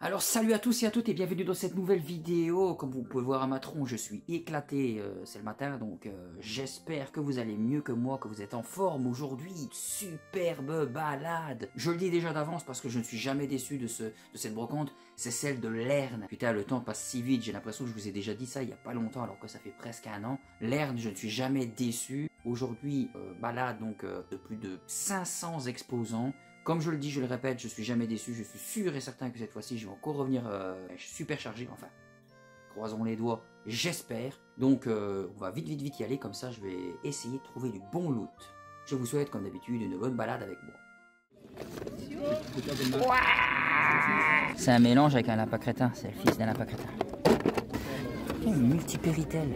Alors salut à tous et à toutes et bienvenue dans cette nouvelle vidéo. Comme vous pouvez voir à ma tronche, je suis éclaté, c'est le matin, donc j'espère que vous allez mieux que moi, que vous êtes en forme aujourd'hui. Superbe balade. Je le dis déjà d'avance parce que je ne suis jamais déçu de cette brocante, c'est celle de Lerne. Putain, le temps passe si vite, j'ai l'impression que je vous ai déjà dit ça il n'y a pas longtemps alors que ça fait presque un an. Lerne, je ne suis jamais déçu. Aujourd'hui, balade donc de plus de 500 exposants. Comme je le dis, je le répète, je suis jamais déçu, je suis sûr et certain que cette fois-ci, je vais encore revenir super chargé, enfin, croisons les doigts, j'espère. Donc, on va vite y aller, comme ça, je vais essayer de trouver du bon loot. Je vous souhaite, comme d'habitude, une bonne balade avec moi. C'est un mélange avec un lapin crétin, c'est le fils d'un lapin crétin. Une multipéritelle.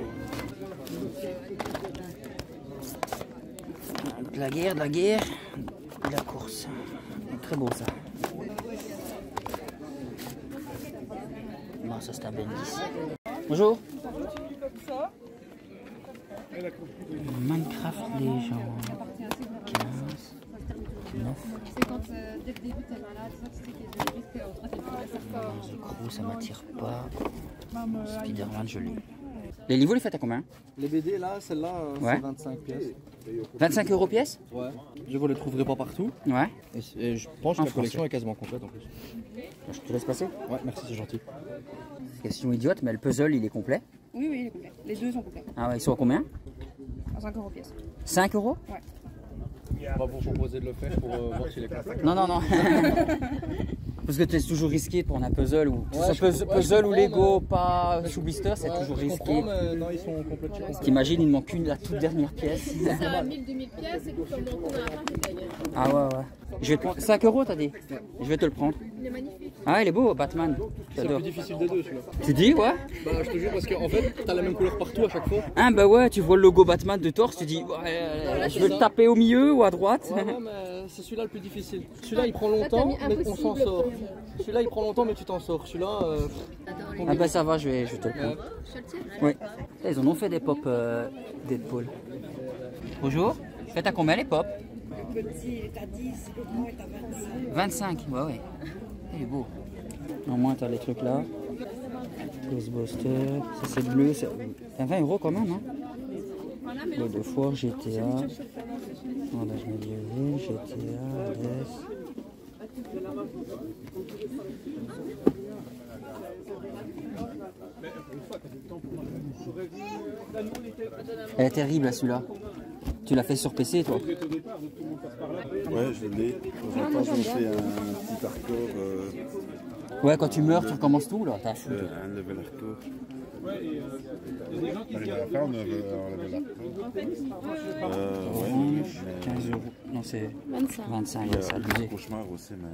De la guerre, de la course. Très beau ça. Non, ça c'est un Bendis. Bonjour. Minecraft Legends. 15. 9. C'est quand dès le début t'es malade, ça tu sais qu'il y a des risques en train de The Crew, ça m'attire pas. Spider-Man, je l'ai. Les livres, les faites à combien? Les BD là, celle-là, ouais. C'est 25 pièces. 25 € pièce? Ouais. Je vous les trouverez pas partout. Ouais. Et je pense que la collection est quasiment complète en plus. Je te laisse passer? Ouais, merci, c'est gentil. Question idiote, mais le puzzle il est complet? Oui, il est complet. Les deux sont complets. Ah ouais, ils sont à combien? À 5 € pièce. 5 €? Ouais. On va vous proposer de le faire pour voir s'il est complet. Non. Parce que c'est toujours risqué pour un puzzle ou Ouais, puzzle ou Lego, pas sous blister, c'est toujours risqué. Mais non, ils sont complets. Parce qu'imagine, il ne manque qu'une, la toute dernière pièce. Ça a 1000-2000 pièces et puis comme on a la fin, c'est gagné. Ah ouais. Je vais te prendre 5 € t'as dit? Je vais te le prendre. Il est magnifique. Ah il est beau, Batman. C'est le plus difficile des deux celui-là. Tu dis ouais? Bah je te jure parce qu'en fait, t'as la même couleur partout à chaque fois. Ah bah ouais, tu vois le logo Batman de torse, tu dis ouais, je veux le taper au milieu ou à droite. Ouais, mais c'est celui-là le plus difficile. Celui-là il prend longtemps, mais on s'en sort. Celui-là il prend longtemps, mais tu t'en sors. Celui-là. Ah bah ça va, je vais te le prendre. Oui. Ils en ont fait des pop Deadpool. Bonjour. Faites à combien les pop? Le petit est à 10, le grand est à 25. 25, ouais. Il est beau. Au moins t'as les trucs là. Ghostbusters, ça c'est bleu, c'est 20 € quand même, hein. God of War, GTA. Voilà, je me dis GTA, Hades. Elle est terrible celui-là. Tu l'as fait sur PC toi? Ouais, je l'ai. De temps en temps, je fais un petit hardcore. Ouais, quand tu meurs, tu recommences tout là. T'as fou. Un level hardcore. T'arrives à la faire un level hardcore? Ouais, 15 €. Non, c'est 25. Il y C'est a abusé. un cauchemar aussi, mais.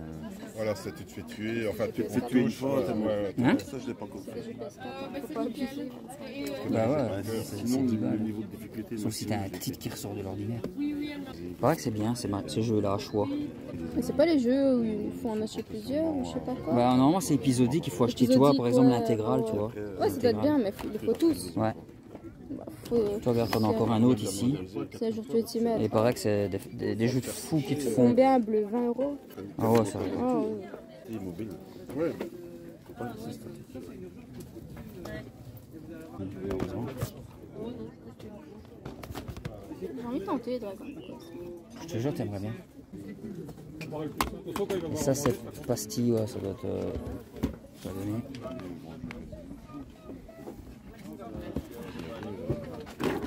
Voilà, ça tu te fais tuer, enfin tu te C'est tué une fois, Hein? ça je l'ai pas encore fait. Bah ouais. Sinon, c'est 10 le balles. niveau de difficulté. Sauf si t'as un titre qui ressort de l'ordinaire. Il paraît que c'est bien ce jeu-là à choix. Mais c'est pas les jeux où il faut en acheter plusieurs ou je sais pas quoi. Bah normalement c'est épisodique, il faut acheter toi par exemple l'intégrale, tu vois. Ouais, ça doit être bien, mais il faut tous. Ouais. Bah, faut... Toi regarde, t'en as encore un autre ici. C'est un jour tu veux t'y mettre. Et il paraît que c'est des jeux de fous qui te font. Combien bleu? 20 €? Ah ouais, ça va. Ah, ouais. C'est immobile. Ouais. Faut pas laisser statique. J'ai envie de tenter Dragon Quest. Je te jure, t'aimerais bien. Et ça c'est pastille, ouais, ça doit être... ça va donner.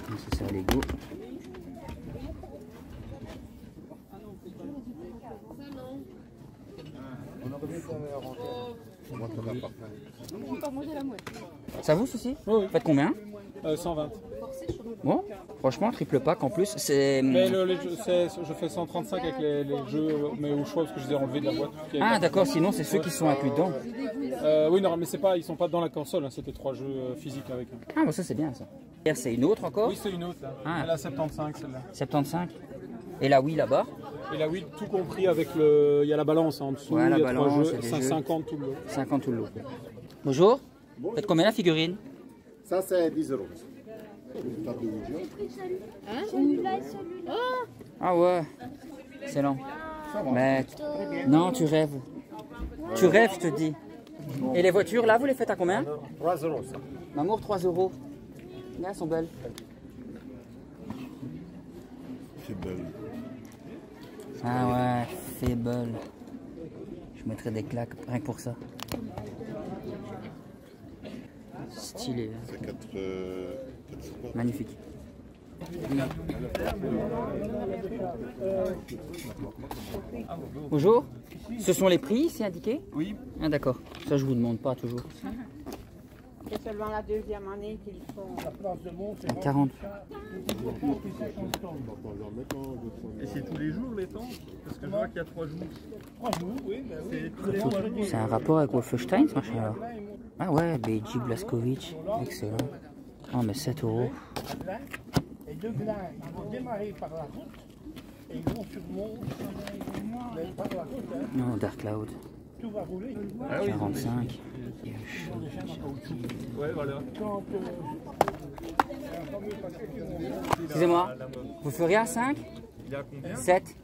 Donc, ça c'est un Lego. Ça vous ceci? Oui. Faites combien? 120. Bon, franchement, triple pack en plus, c'est... Mais je fais 135 avec les jeux, mais au choix parce que je les ai enlevés de la boîte. Ah d'accord, sinon c'est ceux qui sont inclus dedans. Oui, non, mais c'est pas, ils sont pas dans la console, hein, c'était 3 jeux physiques avec. Ah bah ça c'est bien ça. C'est une autre encore? Oui, c'est une autre là. Ah. Elle a 75 celle-là. 75. Et la Wii là-bas? Et la Wii, tout compris avec le. Il y a la balance en dessous, Ouais, la il y a 3 balance, jeux, il y a des 550 tout le lot. 50 tout le lot. Bonjour. Faites combien la figurine? Ça c'est 10 €. Ah ouais, excellent. Mais non, tu rêves. Tu rêves, je te dis. Et les voitures, là, vous les faites à combien? 3 euros ça. Mamour, 3 euros. Là, elles sont belles. C'est belle. Ah ouais, c'est belle. Je mettrais des claques rien que pour ça. Stylé. Hein. C'est 4 Magnifique. Bonjour. Ce sont les prix, c'est indiqué? Oui. Ah d'accord. Ça, je vous demande pas toujours. C'est seulement la deuxième année qu'ils font. À 40. Et c'est tous les jours les temps? Parce que je vois qu'il y a 3 jours. 3 jours, oui. C'est tous les jours. C'est un rapport avec Wolfenstein, ce machin-là. Ah ouais, Beji Blaskovic. Excellent. Oh, mais 7 euros. Et deux glins, ils vont démarrer par la route et ils vont surmonter par la route. Hein. Non, Dark Cloud. Tout va rouler. 45. Ouais, voilà. Excusez-moi, vous feriez à 5? Il y a combien? 7. 7?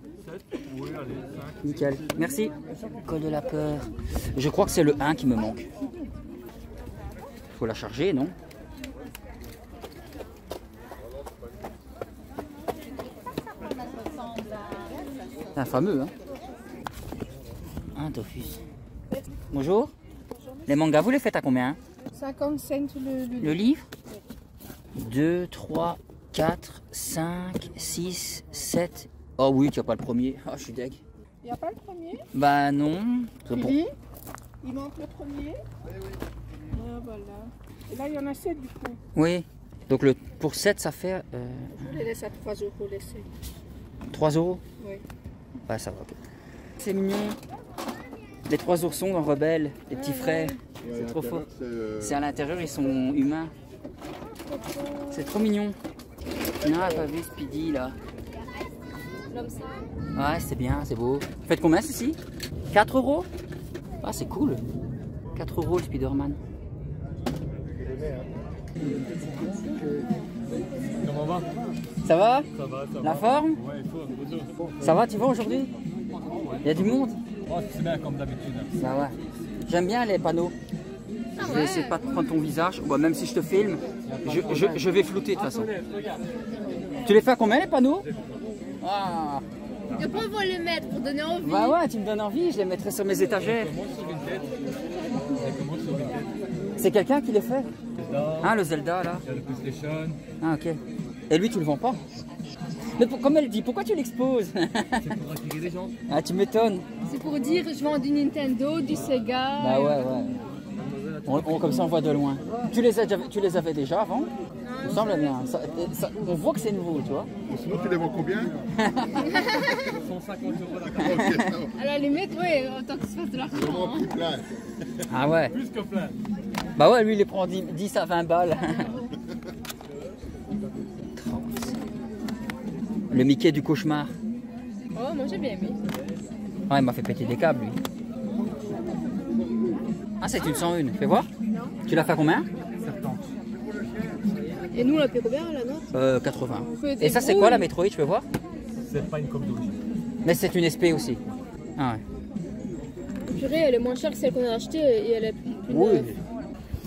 Oui, allez, 5. Nickel. Merci. Code de la peur. Je crois que c'est le 1 qui me manque. Faut la charger, non? C'est un fameux, hein? Un Dofus. Bonjour. Les mangas, vous les faites à combien? 50 cents Le livre? 2, 3, 4, 5, 6, 7. Oh oui, tu n'as pas le premier. Oh, je suis deg. Il n'y a pas le premier? Bah non. C'est bon. Il manque le premier? Ah, voilà. Et là, il y en a 7 du coup. Oui. Donc pour 7, ça fait... Je les laisse à 3 euros, laissez. 3 euros? Oui. Ouais, ça va. Okay. C'est mignon. Les 3 oursons dans Rebelle, les petits frères. Ouais, C'est trop fort. c'est, C'est à l'intérieur, ils sont humains. C'est trop mignon. Non, pas vu Speedy là. Ouais, c'est bien, c'est beau. Vous faites combien ceci? 4 euros? Ah, c'est cool. 4 euros le Spider-Man. Comment va? Ça va? Ça va, ça va. La forme? Ouais, il faut. Ça va, tu vas aujourd'hui? Il y a du monde? Oh, c'est bien comme d'habitude. Ça va. J'aime bien les panneaux. Je vais essayer de pas te prendre ton visage. Bon, même si je te filme, je vais flouter de toute façon. Tu les fais à combien les panneaux? Ah. Et après, on va les mettre pour donner envie. Bah ouais, tu me donnes envie, je les mettrai sur mes étagères. C'est quelqu'un qui les fait? Ah, le Zelda là. Le PlayStation. Ah, ok. Et lui, tu le vends pas? Mais comme elle dit, pourquoi tu l'exposes? C'est pour attirer les gens. Ah, tu m'étonnes. C'est pour dire, je vends du Nintendo, du Sega. Bah ouais, ouais. Comme ça, on voit de loin. Tu les avais déjà avant? Il me semble bien. On voit que c'est nouveau, tu vois. Sinon, tu les vends combien? 150 € d'accord. À la limite, oui, autant que se fasse de l'argent. Vraiment plus plein. Ah ouais. Plus que plein. Bah ouais, lui, il les prend 10 à 20 balles. 30. Le Mickey du cauchemar. Oh, moi j'ai bien aimé. Ah, il m'a fait péter des câbles, lui. Ah, c'est une 101. Fais voir. Tu l'as fait à combien? 70. Et nous, on l'a fait combien la note? 80. Et ça, c'est quoi la Metroid? Je peux voir? C'est pas une copie d'origine. Mais c'est une SP aussi. Ah ouais. Purée, elle est moins chère que celle qu'on a achetée et elle est plus Oui. neuve.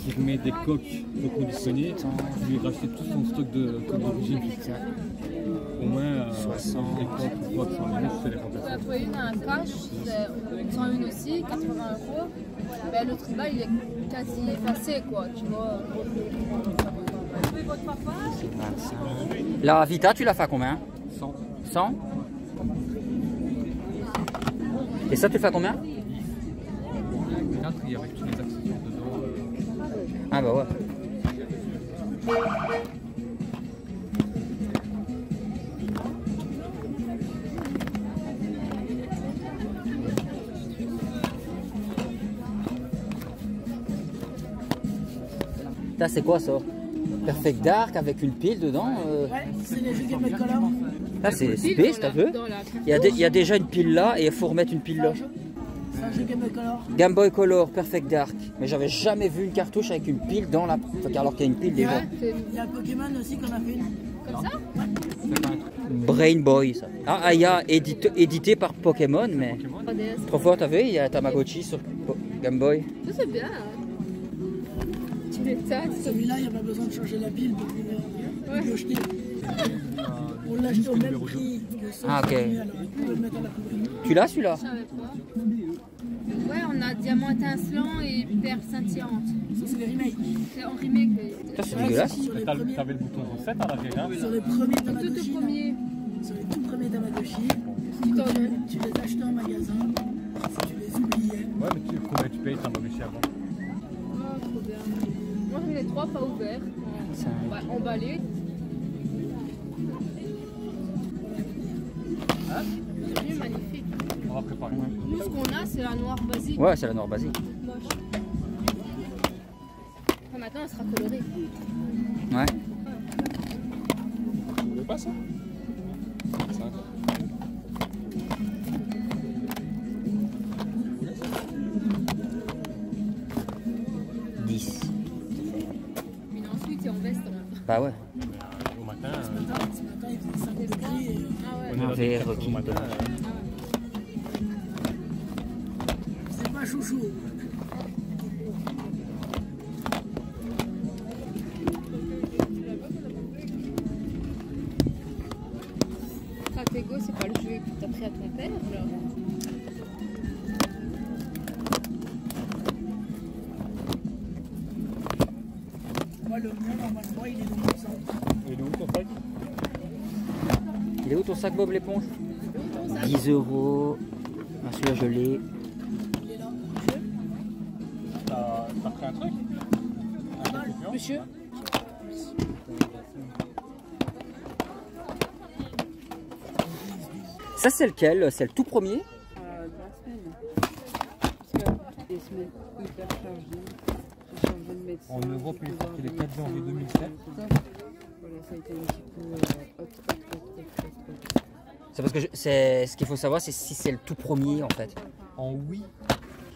Si je mets des coques reconditionnées, je vais racheter tout son stock de coques d'origine. Au moins 60 les coques, quoi que ça me c'est les On a fantastiques. trouvé une à un cash, une 101 aussi, 80 €. Ben, le tribal il est quasi effacé quoi, tu vois. C'est 25. La Vita, tu l'as fait à combien? 100. 100. Et ça, tu le fais à combien? 4, il y avait tous les accessoires dedans. Ah bah ouais. Ça, c'est quoi ça? Perfect Dark avec une pile dedans. Ouais, c'est les jeux Game Boy Color. Là, c'est Space, t'as vu? Il y a déjà une pile là et il faut remettre une pile là. C'est un jeu Game Boy Color. Game Boy Color, Perfect Dark. Mais j'avais jamais vu une cartouche avec une pile dans la... Alors qu'il y a une pile déjà. Il y a un Pokémon aussi qu'on a fait une. Brain Boy, ça. Ah, il y a édité par Pokémon, mais... Trop fort, t'as vu? Il y a Tamagotchi sur Game Boy. Ça c'est bien. Tu m'étonnes. Celui-là, il n'y a pas besoin de changer la pile pour le jeter. On l'a acheté au même prix que ça. Ah, ok. On peut le mettre à la poubelle. Tu l'as celui-là? Je savais pas. Ouais, on a diamant étincelant et perle scintillante. Ça, c'est les remakes. C'est en remake. Ça, c'est dégueulasse. T'avais le bouton reset à l'arrière. Sur les premiers Tout Tamagotchi. au premier. Sur les tout premiers Tamagotchi. Tu t'en donnes. Tu les achetais en magasin. Si tu les oubliais. Ouais, mais combien tu payes Tamagotchi avant? Oh, trop bien. Moi j'en ai les 3 pas ouverts. Emballés. C'est mieux, magnifique. On va préparer. Nous, ce qu'on a, c'est la noire basique. Ouais, c'est la noire basique. Moche. Enfin, maintenant, elle sera colorée. Ouais. Vous voulez pas ça? 5. Mais ensuite, c'est en veste. Bah ouais. Au matin, Ce matin, il faisait 5 degrés. Ah ouais. on est dans Vert, le qui- matin. C'est pas chouchou. Stratego, c'est pas le jeu que t'as pris à ton père, là. Moi, le mien, normalement, il est dans mon centre. Il est où ton sac? Il est où ton sac Bob l'éponge? 10 €. Ah, celui-là je l'ai. Il est là. T'as pris un truc? Monsieur? Ça c'est lequel? C'est le tout premier? De la semaine. Parce que des semaines hyper chargées. J'ai changé de médecin. En Europe, il est sorti le 4 janvier 2007. Voilà, ça a été un petit peu hot. C'est parce que c'est ce qu'il faut savoir, c'est si c'est le tout premier en fait. En oui.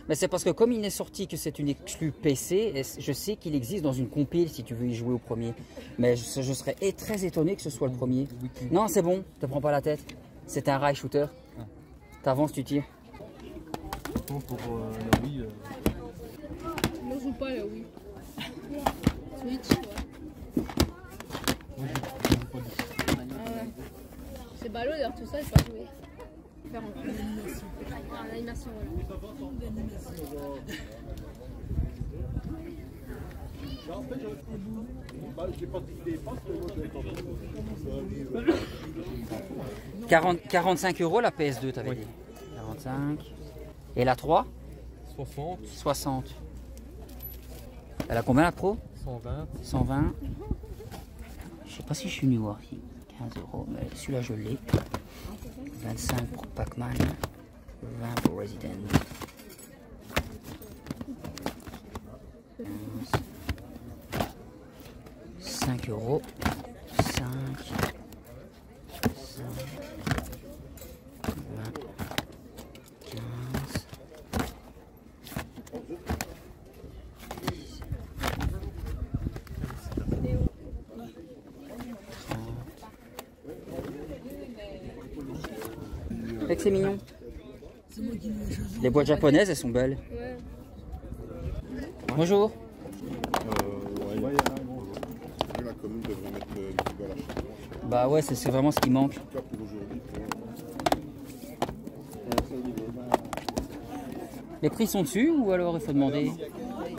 Mais c'est parce que comme il n'est sorti que c'est une exclue PC, et je sais qu'il existe dans une compile si tu veux y jouer au premier. Mais je serais très étonné que ce soit le premier. Non, c'est bon, te prends pas la tête. C'est un rail shooter. T'avances, tu tires. Pour la Wii. On joue pas là, oui. Switch, ouais. Moi, je joue pas du tout. Ah ouais. C'est ballot d'ailleurs, tout ça, j'ai pas joué. Faire en animation. Ah, l'animation, voilà. 45 € la PS2, t'avais dit. 45. Et la 3? 60. 60. Elle a combien la Pro? 120. 120. Je sais pas si je suis venu voir ici. 15 €, mais celui-là je l'ai. 25 pour Pac-Man. 20 pour Resident. 5 €. 5. 5. 20. 15. Fait que c'est mignon. Les boîtes japonaises, elles sont belles. Ouais. Bonjour. Ouais, la commune devrait mettre le frigo à la chaleur. Bah ouais, c'est vraiment ce qui manque. En tout cas pour aujourd'hui. Les prix sont dessus ou alors il faut demander?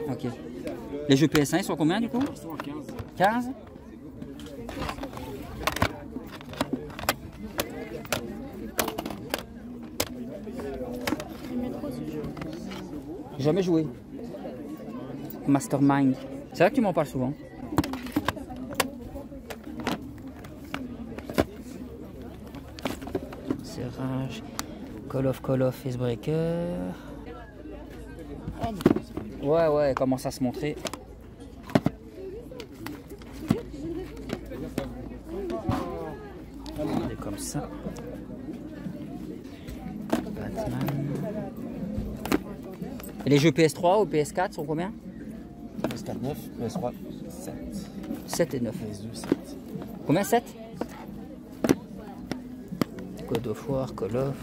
Ok. Les jeux PS1 ils sont combien du coup? Ils sont à 15. 15? Jamais joué. Mastermind. C'est vrai que tu m'en parles souvent. Serrage. Call of Icebreaker. Ouais, elle commence à se montrer. Elle est comme ça. Batman. Et les jeux PS3 ou PS4 sont combien? PS4 9, PS3 7. 7 et 9. PS2 7. Combien? 7? God of War, Call of.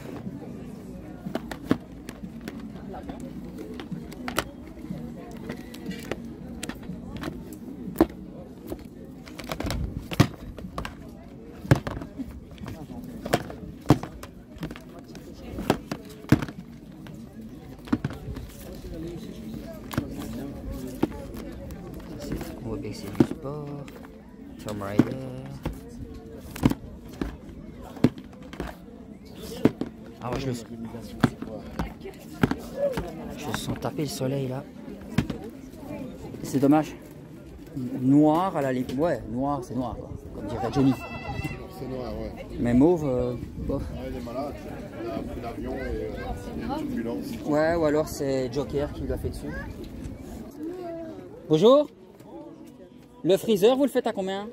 Et c'est du sport. Tomb Raider. Ah ouais, je le sens taper le soleil là. C'est dommage. Noir à la limite. Ouais, noir, c'est noir quoi. Comme dirait Johnny. C'est noir, ouais. Mais mauve, bof. Ouais, il est malade. Il a pris l'avion et une turbulence. Ouais, ou alors c'est Joker qui lui a fait dessus. Bonjour. Le freezer, vous le faites à combien?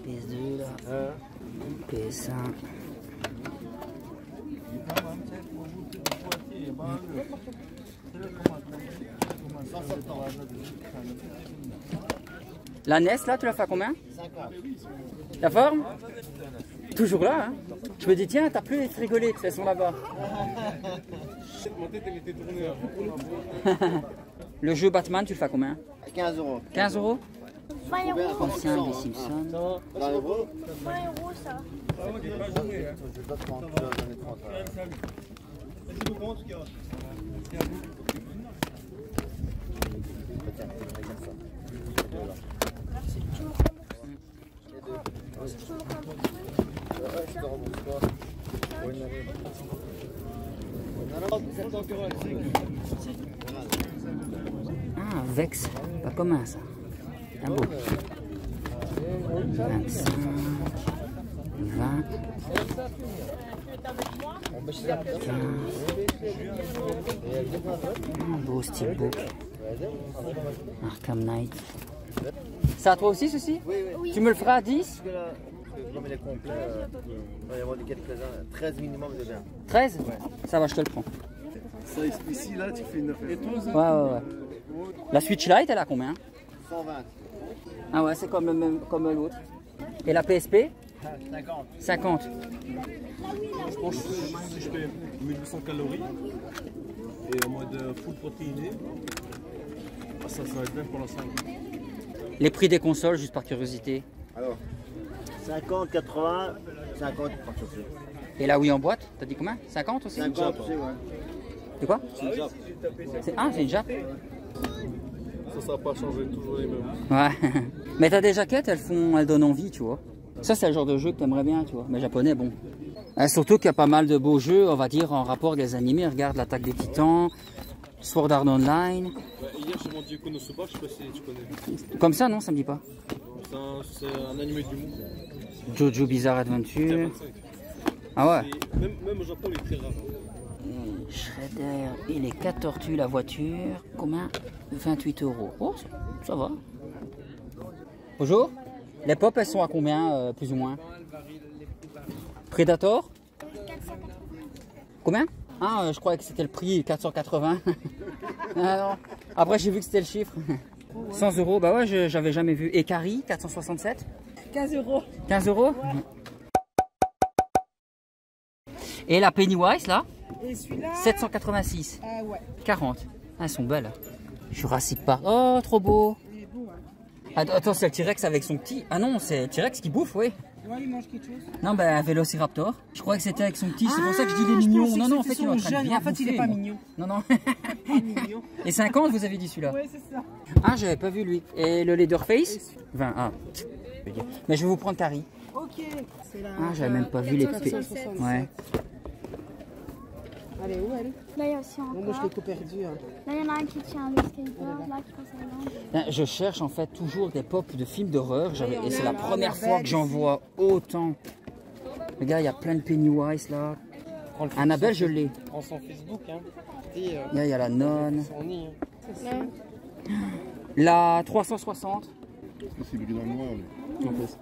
PS2 là. PS1. La NES là, tu l'as fait à combien? 50. La forme? Toujours là, hein? Je me dis, tiens, t'as plus les frigolets, elles sont là-bas. Le jeu Batman, tu le fais à combien? 15 €. 15 €? 20 €. Ancien des Simpsons. 20 €. 20 € ça. Ah, Vex, pas commun ça. Un beau. 25, 20, 15. Un beau steelbook. Arkham Knight. C'est à toi aussi ceci? Oui. Tu me le feras à 10? Comme il est complet, il va y avoir des quelques-uns, 13 minimum de bien. 13? Ça va, je te le prends. Ça, ici, là, tu fais une affaire. Ouais. La Switch Lite, elle a combien? 120. Ah ouais, c'est comme l'autre. Et la PSP? 50. 50. Je pense que si je fais 1800 calories et en mode full protéiné, ça va être bien pour l'instant. Les prix des consoles, juste par curiosité. Alors, 50, 80, 50 par chaussée. Et la Wii en boîte, t'as dit combien? 50 aussi? 50 aussi, ouais. C'est quoi? C'est une Jap. C'est une Jap? Ça va pas changer, toujours les mêmes. Ouais. Mais t'as des jaquettes, elles donnent envie, tu vois. Ça, c'est le genre de jeu que t'aimerais bien, tu vois. Mais japonais, bon. Surtout qu'il y a pas mal de beaux jeux, on va dire, en rapport avec les animés. Regarde l'Attaque des Titans, Sword Art Online. Hier, j'ai vendu Konosuba, je sais pas si tu connais. Comme ça, non, ça me dit pas. C'est un animé d'humour. Jojo Bizarre Adventure. Ah ouais. Même au Japon, il est très rare. Shredder et les 4 tortues, la voiture. Combien? 28 €. Oh, ça va. Bonjour. Les pop, elles sont à combien, plus ou moins? Predator? 480. Combien? Ah, je croyais que c'était le prix, 480. Ah, non. Après, j'ai vu que c'était le chiffre. 100 €, bah ouais, j'avais jamais vu. Et Carrie, 467? 15 €. 15 €? Et la Pennywise, là? Et celui-là 786. ouais. 40. Ah, elles sont belles. Jurassic Park. Oh, trop beau. Il est beau, hein. Attends, c'est le T-Rex avec son petit... Ah non, c'est le T-Rex qui bouffe, oui. Ouais, il mange quelque chose. Non, ben un Vélociraptor. Je croyais que c'était avec son petit, c'est pour ça que je dis il est mignon. Non, en fait, il est en train de bien En fait, il est pas bouffer, mignon. Non, non. Pas mignon. Et 50, vous avez dit celui-là? Ouais, c'est ça. Ah, j'avais pas vu lui. Et le Leatherface? 20. Ah. Mais je vais vous prendre Carrie. Ok. C'est la... Ah, j'avais même pas vu les P. Ouais. Allez, où elle? Là, il y a aussi encore. Bon, moi, je l'ai tout perdu. Hein. Là, il y en a un qui tient le skateboard, là, qui passe à la langue. Je cherche en fait toujours des pop de films d'horreur. Et c'est la première fois que j'en vois autant. Regarde, il y a plein de Pennywise là. Annabelle, je l'ai. Prends son Facebook, hein. Il y a la nonne. Là. La 360. C'est le dans le noir, lui. En plus.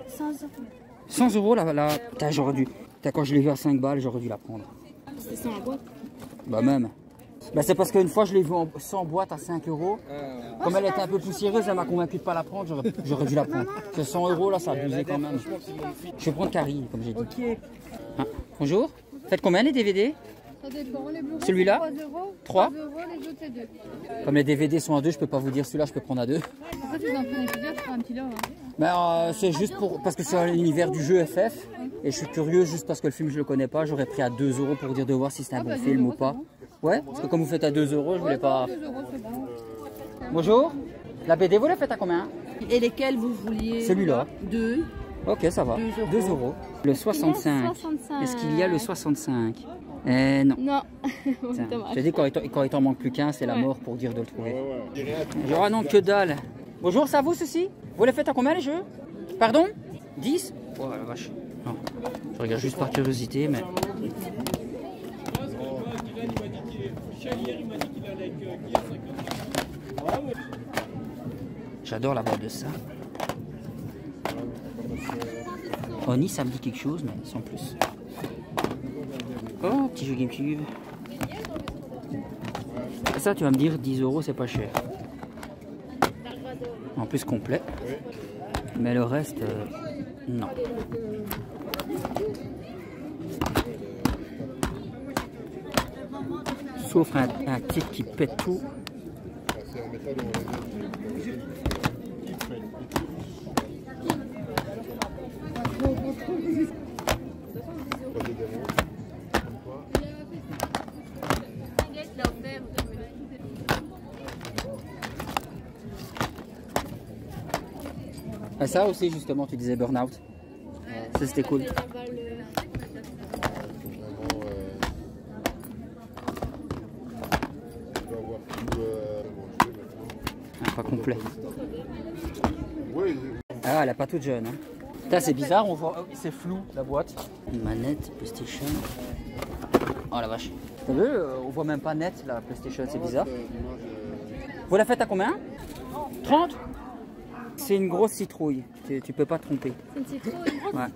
100 €. 100 € là. Putain, j'aurais dû. Putain, quand je l'ai vu à 5 balles, j'aurais dû la prendre. C'était ça en boîte. Bah même. Bah c'est parce qu'une fois je l'ai vu sans boîte à 5 €. Comme elle était un peu poussiéreuse, elle m'a convaincu de pas la prendre, j'aurais dû la prendre. C'est 100 € là, ça a abusé quand même. Je vais prendre Carrie, comme j'ai dit. Ok. Ah, bonjour. Faites combien les DVD? Ça dépend, les Blu-ray, Celui-là 3 €. 3 €, les autres, c'est 2. Comme les DVD sont à 2, je peux pas vous dire celui-là, je peux prendre à 2. Après, tu vous en prenez plusieurs, tu feras un petit lot. Hein. Ben, c'est juste parce que c'est l'univers du jeu FF. Et je suis curieux juste parce que le film je le connais pas. J'aurais pris à 2 € pour dire de voir si c'est un bon film ou pas. Ouais, parce que comme vous faites à 2 euros, je voulais pas... 2 euros, c'est bon. Bonjour. La BD, vous la faites à combien? Et lesquels vous vouliez? Celui-là. 2. Ok, ça va. 2 euros. Le 65. Est-ce qu'il y a le 65? Non. Non. Tiens, je te dis, quand il t'en manque plus qu'un, c'est la mort pour dire de le trouver. Genre, ah non, que dalle. Bonjour, ça vous ceci? Vous les faites à combien les jeux? Pardon? 10? Oh la vache. Non. Je regarde juste par curiosité, mais... J'adore la boîte de ça. Oni, ça me dit quelque chose, mais sans plus. Oh, petit jeu GameCube. Ça, tu vas me dire, 10 euros, c'est pas cher. En plus, complet. Mais le reste, non. Sauf un titre qui pète tout. Et ça aussi, justement, tu disais Burnout. Ça, c'était cool. Pas complet. Ah, elle est pas toute jeune. Hein. C'est bizarre, on voit, c'est flou la boîte. Une manette PlayStation. Oh la vache. T'as vu, on voit même pas net la PlayStation, c'est bizarre. Vous la faites à combien? 30? C'est une grosse citrouille, tu peux pas te tromper. C'est une citrouille? Ouais.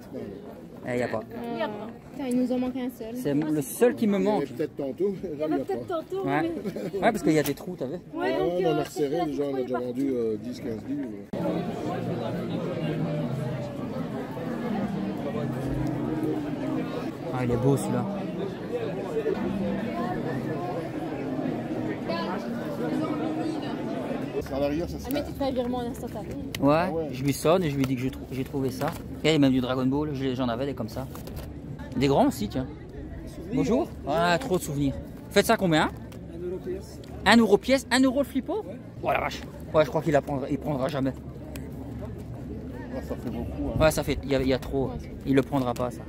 Il n'y a pas. Putain, il nous en manque un seul. C'est le seul qui me manque. Il y avait peut-être tantôt. Il y avait peut-être tantôt, ouais. mais... Ouais, parce qu'il y a des trous, t'as vu? Ouais, donc, on a resserré, déjà, on a déjà vendu 10-15 livres. Ah, il est beau celui-là. À l'arrière, ça serait... Mais tu te fais un virement en instantané. Ouais, je lui sonne et je lui dis que j'ai trouvé ça. Et il y a même du Dragon Ball, j'en avais des comme ça. Des grands aussi, tiens. Bonjour. Ah, trop de souvenirs. Faites ça combien? 1 euro pièce. 1 euro pièce? 1 euro le flippo? Oh la vache. Ouais, je crois qu'il prendra jamais. Ah, ça fait beaucoup. Hein. Ouais, ça fait, il y a trop. Il le prendra pas, ça.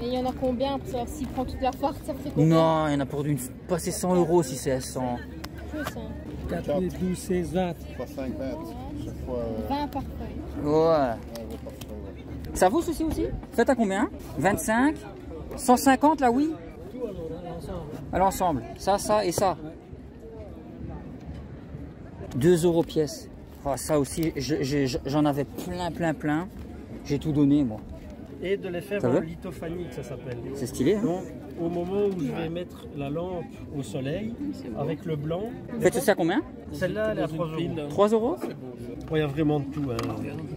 Et il y en a combien pour savoir s'il prend toute la farce, ça fait combien? Non, il y en a pour passer 100 euros si c'est 100. Plus, hein. 4, 12, 16, 20. Pas 5, 20. Chaque fois. 20 par feuille. Ouais. Ouais. Ça vaut ceci aussi? Faites à combien? 25? 150 là, oui? Tout alors, à l'ensemble. À l'ensemble. Ça et ça. 2 euros pièce. Oh, ça aussi, j'en avais plein. J'ai tout donné, moi. Et de les faire en lithophanique, ça s'appelle. C'est stylé, hein? Donc, au moment où je vais mettre la lampe au soleil, avec le blanc... Faites ça combien? Celle-là, elle est à 3 euros. 3 euros? Il y a vraiment de tout. Hein.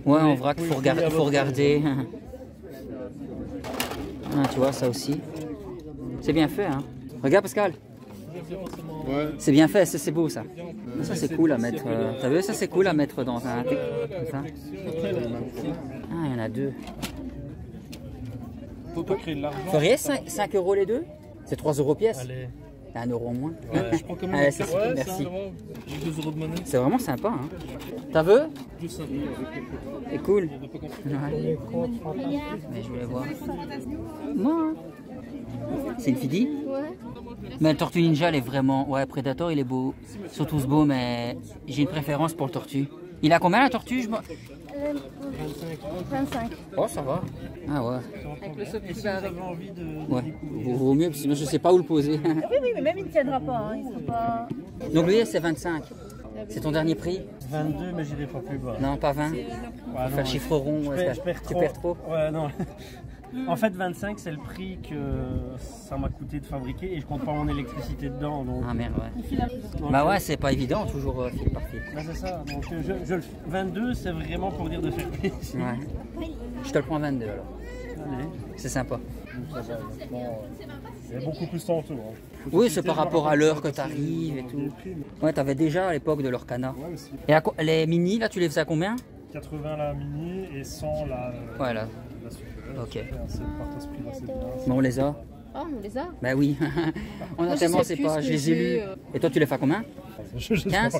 Ouais, en vrac, il faut regarder. Ah, tu vois, ça aussi. C'est bien fait, hein? Regarde, Pascal. Ouais. C'est bien fait, c'est beau, ça. Ça, c'est cool à mettre... T'as vu, ça, c'est cool à mettre dans un... Comme ça. Ah, il y en a deux. Faut pas créer de l'argent. Feriez 5 euros les deux? C'est 3 euros pièce. Allez. 1 euro en moins. Ouais, je prends comme Allez, c'est super, merci. J'ai 2 euros de monnaie. C'est vraiment sympa, hein. T'as vu? Juste ça. C'est cool. Ouais. Mais je voulais voir. Non. C'est une fidi? Ouais. Mais le Tortue Ninja, elle est vraiment... Ouais, Predator, il est beau. Ils sont tous beaux, mais j'ai une préférence pour le Tortue. Il a combien, la Tortue? 25. Oh, ça va. Ah ouais. Avec le Et si vous avez envie de... Ouais. Vaut mieux, sinon je sais pas où le poser. Oui, mais même il ne tiendra pas. Hein. Il sera pas... Donc lui, c'est 25. C'est ton dernier prix? 22, mais j'irai pas plus bas. Non, pas 20. Ouais, Pour faire chiffre rond, tu perds trop. Ouais, non. En fait, 25, c'est le prix que ça m'a coûté de fabriquer et je compte pas mon électricité dedans. Donc... Ah merde, ouais. Bah ouais, c'est pas évident, toujours fil par fil. Bah c'est ça. Donc, 22, c'est vraiment pour dire de faire plaisir. Ouais. Je te le prends 22 alors. Allez. C'est sympa. Il y a beaucoup plus tantôt. Hein. Oui, c'est par rapport à l'heure que tu arrives et tout. Ouais, t'avais déjà à l'époque de l'Orcana. Ouais, et les mini, là, tu les faisais à combien? 80 la mini et 100 la... Ouais, là. La super. Ok. C'est le partage-prix assez bien. Bon, on les a. Ah, on les a. Bah oui, on a tellement, c'est pas, je les ai lus. Et toi, tu les fais à combien? 15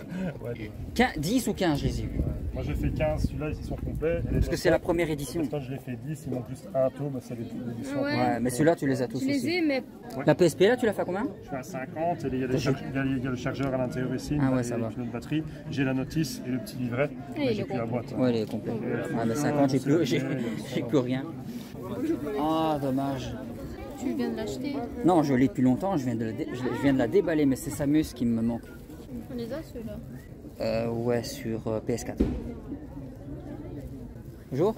ouais, 10 ou 15, je les ai eus. moi j'ai fait 15, celui-là ils sont complets. Parce que c'est la première édition. Quand je l'ai fait 10, ils m'ont plus un tome, c'est l'édition. Ouais, mais celui-là, tu les as tous Je les aussi. ai, mais. La PSP, là, tu l'as fait à combien? Je suis à 50, et il y a le chargeur à l'intérieur ici, ah ouais, ça va. une autre batterie. J'ai la notice et le petit livret, mais j'ai plus la boîte. Ouais, il est complet. Ah, mais 50, j'ai plus rien. Ah, dommage. Tu viens de l'acheter? Non, je l'ai depuis longtemps, je viens de la déballer, mais c'est Samus qui me manque. On les a ceux-là? Ouais, sur PS4. Bonjour.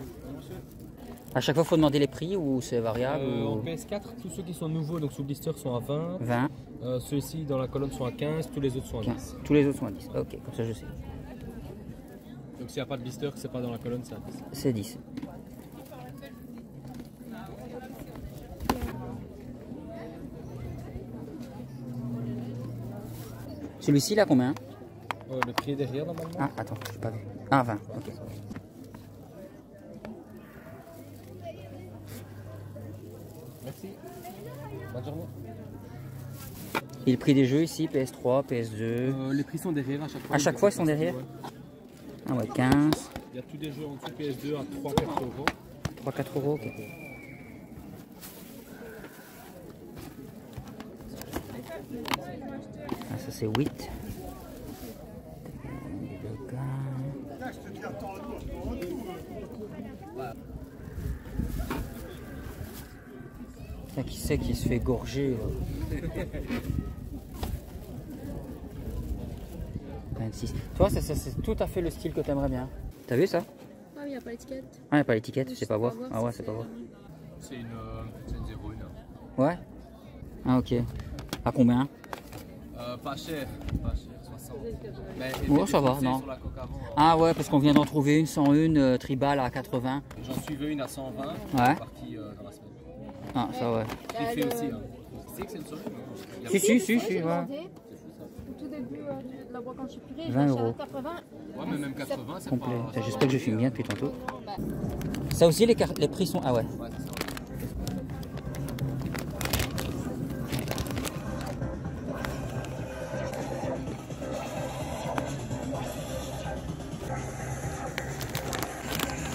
À chaque fois, il faut demander les prix ou c'est variable En PS4, tous ceux qui sont nouveaux, donc sous blister, sont à 20. 20. Ceux-ci dans la colonne sont à 15, tous les autres sont à 10. Tous les autres sont à 10. Ok, comme ça je sais. Donc s'il n'y a pas de blister, que c'est pas dans la colonne, c'est à 10. C'est 10. Celui-ci, il a combien? Le prix est derrière normalement. Ah, attends, je n'ai pas vu. Ah, 20, ok. Merci. Bonne journée. Et le prix des jeux ici, PS3, PS2 Les prix sont derrière à chaque fois. À chaque fois, ils sont derrière? Ouais. Ah ouais, 15. Il y a tous des jeux en dessous PS2 à 3-4 euros. 3-4 euros, ok. Ah, ça c'est 8. Qui c'est qui se fait gorger 26. Tu vois, ça c'est tout à fait le style que tu aimerais bien. T'as vu ça? Ah, il n'y a pas l'étiquette. Ah, il n'y a pas l'étiquette, c'est pas voir. Ah ouais, c'est pas voir. C'est une 01. Ouais? Ah ok. À combien? Pas cher, 60. Mais bon, ça va, non. Ah ouais, parce qu'on vient d'en trouver une 101 tribal à 80. J'en suivais une à 120. Ouais. Partie dans la semaine. Ah, ça ouais. Il fait aussi. Hein. Tu sais que c'est une solution? Si, ouais. Au tout début de la boîte quand je suis purée, 20 j'ai euros. acheté à 80. Ouais, mais même 80, c'est Complet. pas... J'espère que je filme bien depuis tantôt. Ça aussi, les prix sont... Ah ouais. Ouais, c'est ça.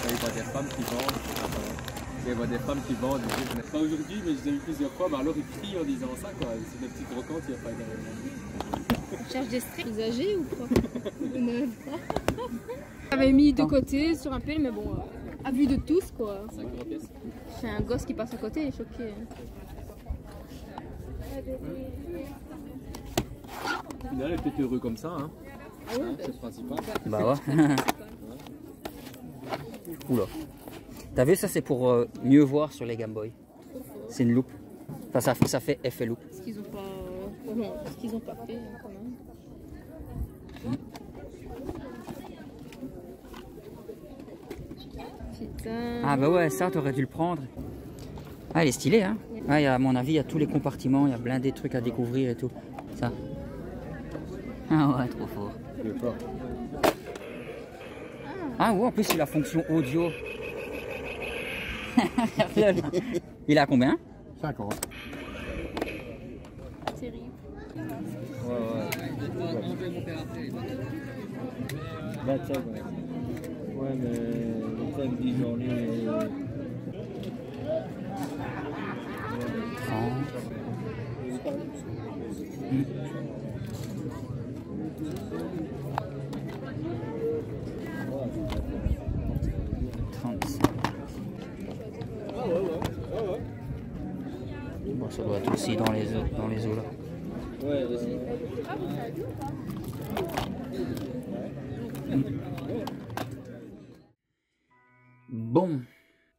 Il y a des femmes qui vendent. Il y a des femmes qui vendent. Pas aujourd'hui, mais je l'ai vu plusieurs fois. Mais alors ils crient en disant ça, quoi. C'est des petites brocantes, il n'y a pas énormément. Tu cherches des straits usagés ou quoi? J'avais mis de côté sur un pile, mais bon, à vue de tous, quoi. 5 euros pièce. C'est un gosse qui passe à côté, il est choqué. Au final, elle est peut-être heureux comme ça, hein. Ah ouais, c'est le principal. Bah ouais. Oula. T'as vu, ça c'est pour mieux voir sur les Game Boy. C'est une loupe. Enfin, ça fait effet loupe. Ce qu'ils ont pas, ce qu'ils ont pas fait quand même. Putain. Ah bah ouais, ça t'aurais dû le prendre. Ah, elle est stylée, hein. Ah, à mon avis, il y a tous les compartiments, il y a plein de trucs à découvrir et tout. Ça. Ah ouais, trop fort. Ah ouais, en plus il a la fonction audio. Il a combien? 50. Terrible. Ouais, mais 5-10 journées. 35. Bon, ça doit être aussi dans les eaux là. Ouais, aussi. Bon,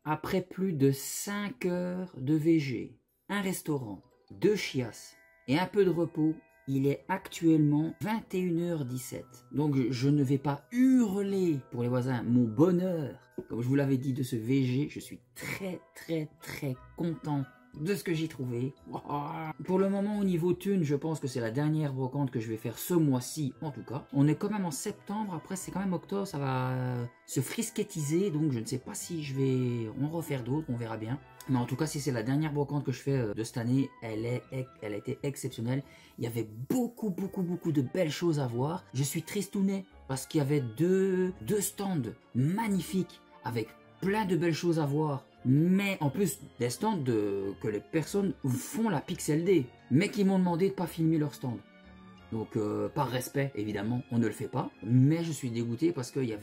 après plus de 5 heures de VG, un restaurant, 2 chiasses et un peu de repos, il est actuellement 21h17. Donc je ne vais pas hurler pour les voisins mon bonheur. Comme je vous l'avais dit de ce VG, je suis très content de ce que j'ai trouvé. Pour le moment, au niveau thune, je pense que c'est la dernière brocante que je vais faire ce mois-ci, en tout cas. On est quand même en septembre, après c'est quand même octobre, ça va se frisquettiser, donc je ne sais pas si je vais en refaire d'autres, on verra bien. Mais en tout cas, si c'est la dernière brocante que je fais de cette année, elle a été exceptionnelle. Il y avait beaucoup de belles choses à voir. Je suis tristounet parce qu'il y avait deux stands magnifiques avec plein de belles choses à voir. Mais en plus des stands que les personnes font la Pixel Day, mais qui m'ont demandé de pas filmer leur stand. Donc par respect, évidemment, on ne le fait pas. Mais je suis dégoûté parce qu'il y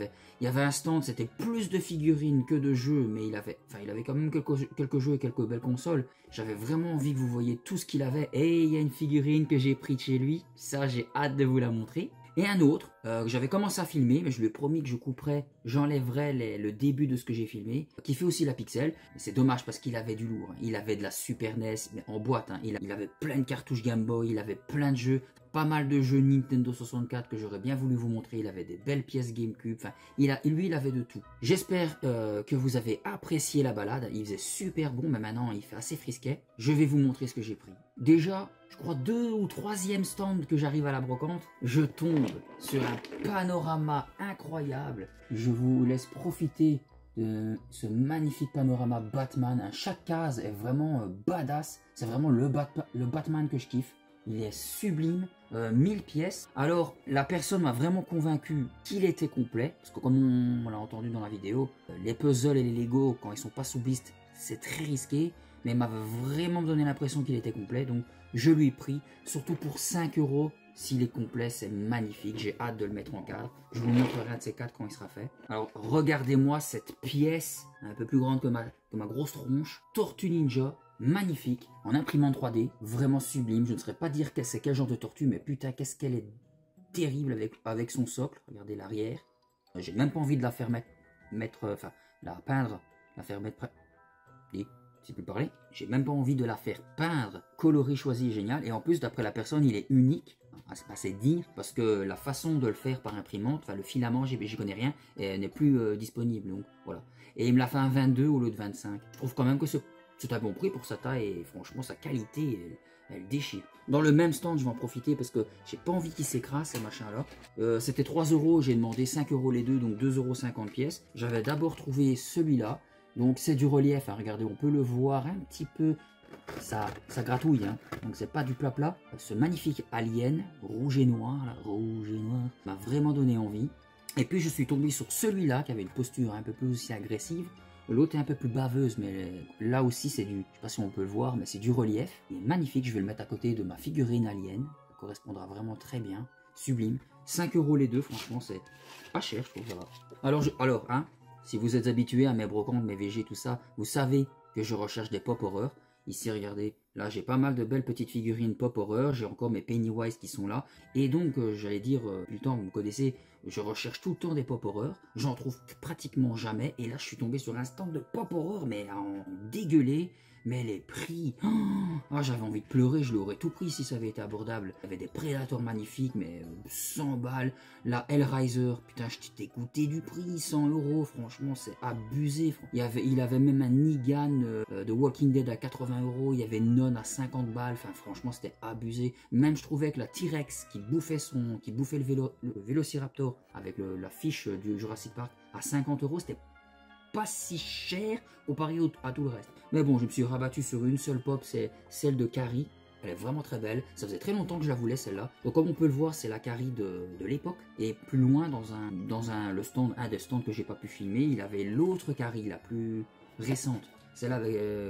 avait un stand, c'était plus de figurines que de jeux, mais il avait quand même quelques jeux et quelques belles consoles. J'avais vraiment envie que vous voyiez tout ce qu'il avait. Et il y a une figurine que j'ai prise de chez lui, ça j'ai hâte de vous la montrer. Et un autre, que j'avais commencé à filmer, mais je lui ai promis que je couperais, j'enlèverais le début de ce que j'ai filmé, qui fait aussi la Pixel. C'est dommage parce qu'il avait du lourd, hein. Il avait de la Super NES, mais en boîte, hein. Il avait plein de cartouches Game Boy, il avait plein de jeux, pas mal de jeux Nintendo 64 que j'aurais bien voulu vous montrer, il avait des belles pièces GameCube, enfin, lui il avait de tout. J'espère que vous avez apprécié la balade, il faisait super bon, mais maintenant il fait assez frisquet. Je vais vous montrer ce que j'ai pris. Déjà, je crois 2e ou 3e stand que j'arrive à la brocante, je tombe sur un panorama incroyable. Je vous laisse profiter de ce magnifique panorama Batman. Chaque case est vraiment badass. C'est vraiment le Batman que je kiffe. Il est sublime, 1000 pièces. Alors, la personne m'a vraiment convaincu qu'il était complet. Parce que comme on l'a entendu dans la vidéo, les puzzles et les Lego, quand ils sont pas sous blist, c'est très risqué. Mais il m'a vraiment donné l'impression qu'il était complet. Donc, je lui ai pris, surtout pour 5 €. S'il est complet, c'est magnifique. J'ai hâte de le mettre en cadre. Je vous montrerai un de ces 4 quand il sera fait. Alors, regardez-moi cette pièce, un peu plus grande que ma grosse tronche. Tortue Ninja, magnifique, en imprimante 3D, vraiment sublime. Je ne saurais pas dire c'est quel genre de tortue, mais putain, qu'est-ce qu'elle est terrible avec son socle. Regardez l'arrière. J'ai même pas envie de la faire la peindre, la faire mettre près. Si plus parler, j'ai même pas envie de la faire peindre, coloré, choisi, génial. Et en plus, d'après la personne, il est unique, assez digne, parce que la façon de le faire par imprimante, enfin le filament, j'y connais rien, n'est plus disponible. Donc voilà. Et il me l'a fait un 22 au lieu de 25. Je trouve quand même que c'est un bon prix pour sa taille et franchement sa qualité, elle déchire. Dans le même stand, je vais en profiter parce que j'ai pas envie qu'il s'écrase ces machins-là. C'était 3 €, j'ai demandé 5 € les deux, donc 2,50 € pièce. J'avais d'abord trouvé celui-là. Donc c'est du relief, hein. Regardez, on peut le voir un petit peu, ça gratouille, hein. Donc c'est pas du plat. Ce magnifique alien, rouge et noir, m'a vraiment donné envie. Et puis je suis tombé sur celui-là qui avait une posture un peu plus aussi agressive. L'autre est un peu plus baveuse, mais là aussi c'est du, je sais pas si on peut le voir, mais c'est du relief. Il est magnifique, je vais le mettre à côté de ma figurine alien, ça correspondra vraiment très bien, sublime. 5 € les deux, franchement c'est pas cher, je trouve, ça va. Alors, hein, si vous êtes habitué à mes brocantes, mes VG, tout ça, vous savez que je recherche des pop horreur. Ici, regardez, là j'ai pas mal de belles petites figurines pop horreur, j'ai encore mes Pennywise qui sont là. Et donc, j'allais dire, tout le temps, vous me connaissez, je recherche tout le temps des pop horreur. J'en trouve pratiquement jamais. Et là, je suis tombé sur un stand de pop horror, mais en dégueulé. Mais les prix, j'avais envie de pleurer, je l'aurais tout pris si ça avait été abordable. Il y avait des Predators magnifiques, mais 100 balles. La Hellraiser, putain, je t'ai dégoûté du prix, 100 €, franchement, c'est abusé. Il avait même un Negan de Walking Dead à 80 €, il y avait Non à 50 balles, enfin, franchement, c'était abusé. Même, je trouvais que la T-Rex qui bouffait le Vélociraptor avec la fiche du Jurassic Park à 50 €, c'était pas si cher comparé à tout le reste. Mais bon, je me suis rabattu sur une seule pop, c'est celle de Carrie. Elle est vraiment très belle. Ça faisait très longtemps que je la voulais, celle-là. Donc comme on peut le voir, c'est la Carrie de l'époque. Et plus loin, le stand, un des stands que j'ai pas pu filmer, il avait l'autre Carrie, la plus récente. Celle-là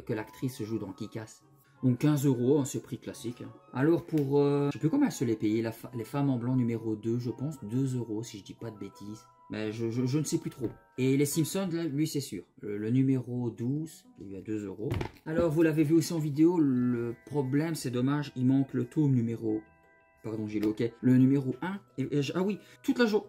que l'actrice joue dans Kick-Ass. Donc 15 €, ce prix classique. Alors pour, je sais plus comment elle se les payait, les femmes en blanc numéro 2, je pense, 2 € si je dis pas de bêtises. Mais je ne sais plus trop. Et les Simpsons, là, lui c'est sûr. Le numéro 12, il y a 2 €. Alors vous l'avez vu aussi en vidéo, le problème c'est dommage, il manque le tome numéro... Pardon, j'ai le hockey. Le numéro 1. Ah oui, toute la journée.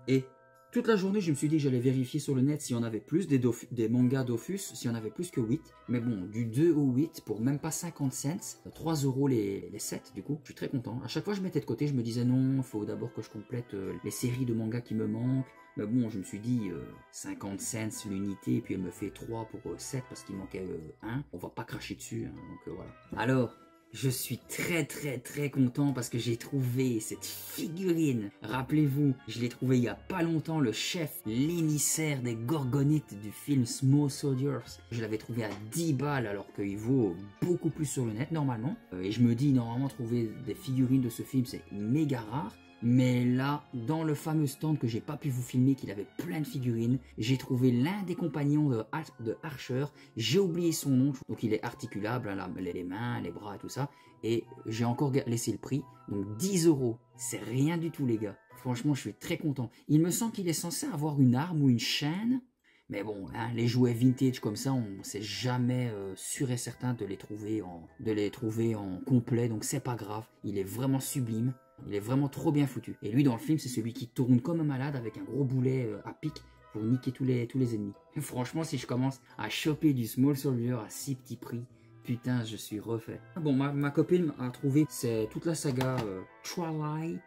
Et Toute la journée, je me suis dit que j'allais vérifier sur le net s'il y en avait plus, des mangas Dofus, s'il y en avait plus que 8. Mais bon, du 2 au 8, pour même pas 50 cents, 3 € les 7 du coup. Je suis très content. À chaque fois, je mettais de côté, je me disais non, il faut d'abord que je complète les séries de mangas qui me manquent. Mais bon, je me suis dit 50 cents l'unité, et puis elle me fait 3 pour 7 parce qu'il manquait 1. On va pas cracher dessus, hein, donc voilà. Alors... je suis très content parce que j'ai trouvé cette figurine. Rappelez-vous, je l'ai trouvé il y a pas longtemps, le chef, l'émissaire des gorgonites du film Small Soldiers. Je l'avais trouvé à 10 balles alors qu'il vaut beaucoup plus sur le net normalement. Et je me dis, normalement trouver des figurines de ce film c'est méga rare. Mais là, dans le fameux stand que j'ai pas pu vous filmer, qu'il avait plein de figurines, j'ai trouvé l'un des compagnons de Archer. J'ai oublié son nom, donc il est articulable, hein, les mains, les bras et tout ça. Et j'ai encore laissé le prix, donc 10 €. C'est rien du tout les gars. Franchement, je suis très content. Il me semble qu'il est censé avoir une arme ou une chaîne. Mais bon, hein, les jouets vintage comme ça, on sait jamais sûr et certain de les trouver en complet, donc c'est pas grave. Il est vraiment sublime. Il est vraiment trop bien foutu. Et lui, dans le film, c'est celui qui tourne comme un malade avec un gros boulet à pic pour niquer tous les ennemis. Et franchement, si je commence à choper du Small Soldier à si petit prix, putain, je suis refait. Bon, ma copine a trouvé, c'est toute la saga Twilight.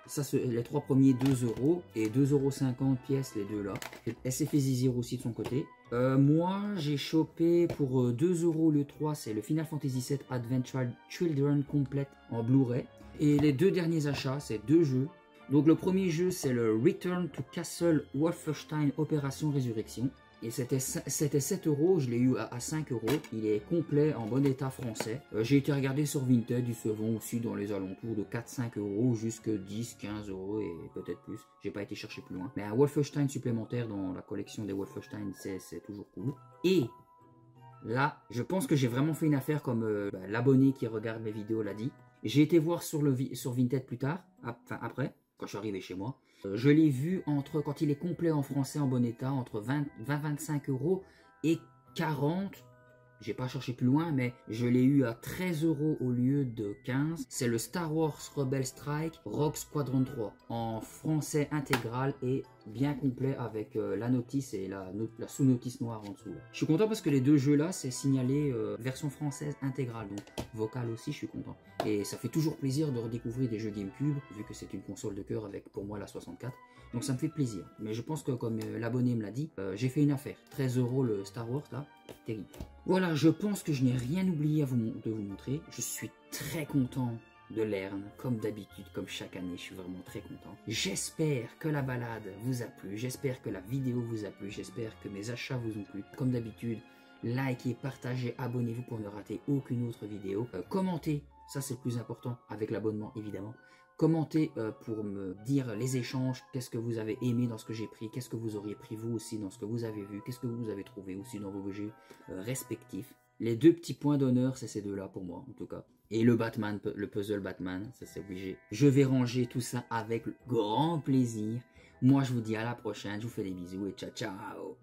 Ça, les 3 premiers, 2 € et 2,50 € pièces, les deux là. Elle s'est fait zizir aussi de son côté. Moi, j'ai chopé pour 2 € au lieu de 3, c'est le Final Fantasy VII Adventure Children Complete en Blu-ray. Et les deux derniers achats, c'est 2 jeux. Donc le premier jeu, c'est le Return to Castle Wolfenstein Opération Résurrection. Et c'était 7 €, je l'ai eu à 5 €. Il est complet, en bon état français. J'ai été regarder sur Vinted, ils se vend aussi dans les alentours de 4-5 € jusqu'à 10-15 € et peut-être plus. J'ai pas été chercher plus loin. Mais un Wolfenstein supplémentaire dans la collection des Wolfenstein, c'est toujours cool. Et là, je pense que j'ai vraiment fait une affaire comme l'abonné qui regarde mes vidéos l'a dit. J'ai été voir sur Vinted plus tard, enfin après, quand je suis arrivé chez moi. Je l'ai vu quand il est complet en français en bon état, entre 20-25 € et 40. J'ai pas cherché plus loin, mais je l'ai eu à 13 € au lieu de 15. C'est le Star Wars Rebel Strike Rogue Squadron 3 en français intégral et bien complet avec la notice et la sous-notice noire en dessous. Je suis content parce que les deux jeux là, c'est signalé version française intégrale, donc vocale aussi, je suis content. Et ça fait toujours plaisir de redécouvrir des jeux GameCube, vu que c'est une console de cœur avec pour moi la 64. Donc ça me fait plaisir. Mais je pense que comme l'abonné me l'a dit, j'ai fait une affaire. 13 € le Star Wars là, terrible. Voilà, je pense que je n'ai rien oublié de vous montrer. Je suis très content de Lern, comme d'habitude, comme chaque année, je suis vraiment très content. J'espère que la balade vous a plu, j'espère que la vidéo vous a plu, j'espère que mes achats vous ont plu. Comme d'habitude, likez, partagez, abonnez-vous pour ne rater aucune autre vidéo. Commentez, ça c'est le plus important, avec l'abonnement évidemment. Commentez pour me dire les échanges, qu'est-ce que vous avez aimé dans ce que j'ai pris, qu'est-ce que vous auriez pris vous aussi dans ce que vous avez vu, qu'est-ce que vous avez trouvé aussi dans vos jeux respectifs. Les 2 petits points d'honneur, c'est ces deux-là pour moi en tout cas. Et le Batman, le puzzle Batman, ça c'est obligé. Je vais ranger tout ça avec grand plaisir. Moi je vous dis à la prochaine, je vous fais des bisous et ciao ciao.